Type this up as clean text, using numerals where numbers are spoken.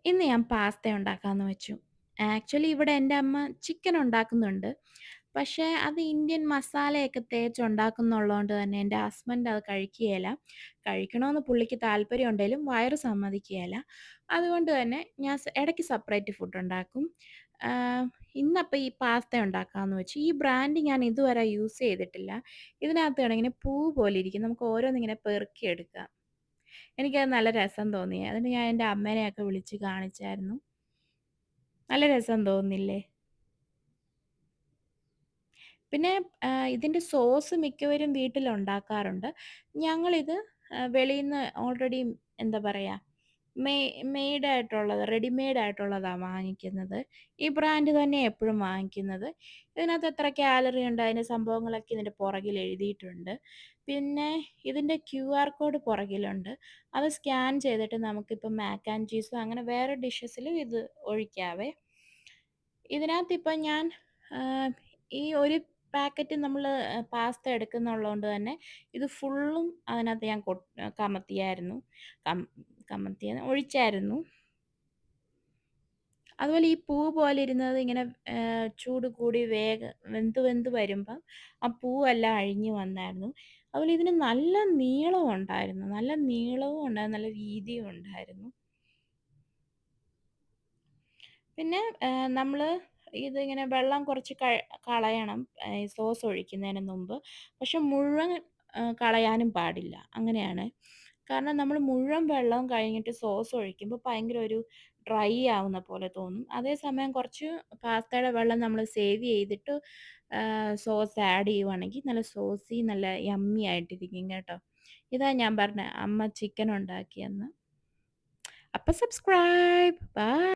ഇന്ന് ഞാൻ പാസ്ത ഉണ്ടാക്കാന്ന് വെച്ചു. ആക്ച്വലി ഇവിടെ എൻ്റെ അമ്മ ചിക്കൻ ഉണ്ടാക്കുന്നുണ്ട്. പക്ഷേ അത് ഇന്ത്യൻ മസാലയൊക്കെ തേച്ച് ഉണ്ടാക്കുന്നുള്ളോണ്ട് തന്നെ എൻ്റെ ഹസ്ബൻഡ് അത് കഴിക്കുകേല. കഴിക്കണമെന്ന് പുള്ളിക്ക് താല്പര്യമുണ്ടേലും വയറ് സമ്മതിക്കുകേല. അതുകൊണ്ട് തന്നെ ഞാൻ ഇടയ്ക്ക് സെപ്പറേറ്റ് ഫുഡ് ഉണ്ടാക്കും. ആഹ്, ഇന്നപ്പം ഈ പാസ്ത ഉണ്ടാക്കാന്ന് വെച്ചു. ഈ ബ്രാൻഡ് ഞാൻ ഇതുവരെ യൂസ് ചെയ്തിട്ടില്ല. ഇതിനകത്ത് കണ്ടോ ഇങ്ങനെ പൂ പോലെ ഇരിക്കും. നമുക്ക് ഓരോന്നിങ്ങനെ പെറുക്കിയെടുക്കാം. എനിക്കത് നല്ല രസം തോന്നി. അതിന് ഞാൻ എൻ്റെ അമ്മേനെയൊക്കെ വിളിച്ച് കാണിച്ചായിരുന്നു. നല്ല രസം തോന്നുന്നില്ലേ? പിന്നെ ഇതിൻ്റെ സോസ് മിക്കവരും വീട്ടിലുണ്ടാക്കാറുണ്ട്. ഞങ്ങളിത് വെളീന്ന് ഓൾറെഡി എന്താ പറയാ, മെയ്ഡ് ആയിട്ടുള്ളത് റെഡിമെയ്ഡ് ആയിട്ടുള്ളതാ വാങ്ങിക്കുന്നത്. ഈ ബ്രാൻഡ് തന്നെയാ എപ്പഴും വാങ്ങിക്കുന്നത്. ഇതിനകത്ത് എത്ര കാലറി ഉണ്ട് അതിന്റെ സംഭവങ്ങളൊക്കെ ഇതിന്റെ പുറകിൽ എഴുതിയിട്ടുണ്ട്. പിന്നെ ഇതിന്റെ ക്യൂആർ കോഡ് പുറകിലുണ്ട്. അത് സ്കാൻ ചെയ്തിട്ട് നമുക്കിപ്പം മാക്ക് ആൻഡ് ചീസോ അങ്ങനെ വേറെ ഡിഷസിലും ഇത് ഒഴിക്കാവേ. ഇതിനകത്തിപ്പം ഞാൻ ആഹ്, ഈ ഒരു പാക്കറ്റ് നമ്മള് പാസ്ത എടുക്കുന്നുള്ളോണ്ട് തന്നെ ഇത് ഫുള്ളും അതിനകത്ത് ഞാൻ കമത്തിയായിരുന്നു. കം ഒഴിച്ചായിരുന്നു. അതുപോലെ ഈ പൂ പോലെ ഇരുന്നത് ഇങ്ങനെ ചൂട് കൂടി വെന്ത് വെന്ത് വരുമ്പം ആ പൂവെല്ലാം അഴിഞ്ഞു വന്നായിരുന്നു. അതുപോലെ ഇതിന് നല്ല നീളവും ഉണ്ടായിരുന്നു. നല്ല നീളവും ഉണ്ടായിരുന്നു. നല്ല വീതിയും ഉണ്ടായിരുന്നു. പിന്നെ നമ്മള് ഇതിങ്ങനെ വെള്ളം കുറച്ച് കളയണം ഈ സോസ് ഒഴിക്കുന്നതിന് മുമ്പ്. പക്ഷെ മുഴുവൻ കളയാനും പാടില്ല. അങ്ങനെയാണ്. കാരണം നമ്മൾ മുഴുവൻ വെള്ളവും കഴിഞ്ഞിട്ട് സോസ് ഒഴിക്കുമ്പോൾ ഭയങ്കര ഒരു ഡ്രൈ ആവുന്ന പോലെ തോന്നും. അതേസമയം കുറച്ച് പാസ്തയുടെ വെള്ളം നമ്മൾ സേവ് ചെയ്തിട്ട് സോസ് ആഡ് ചെയ്യുവാണെങ്കിൽ നല്ല സോസി നല്ല യമ്മി ആയിട്ടിരിക്കും കേട്ടോ. ഇതാ ഞാൻ പറഞ്ഞെ അമ്മ ചിക്കൻ ഉണ്ടാക്കിയെന്ന്. അപ്പൊ സബ്സ്ക്രൈബ്. ബൈ.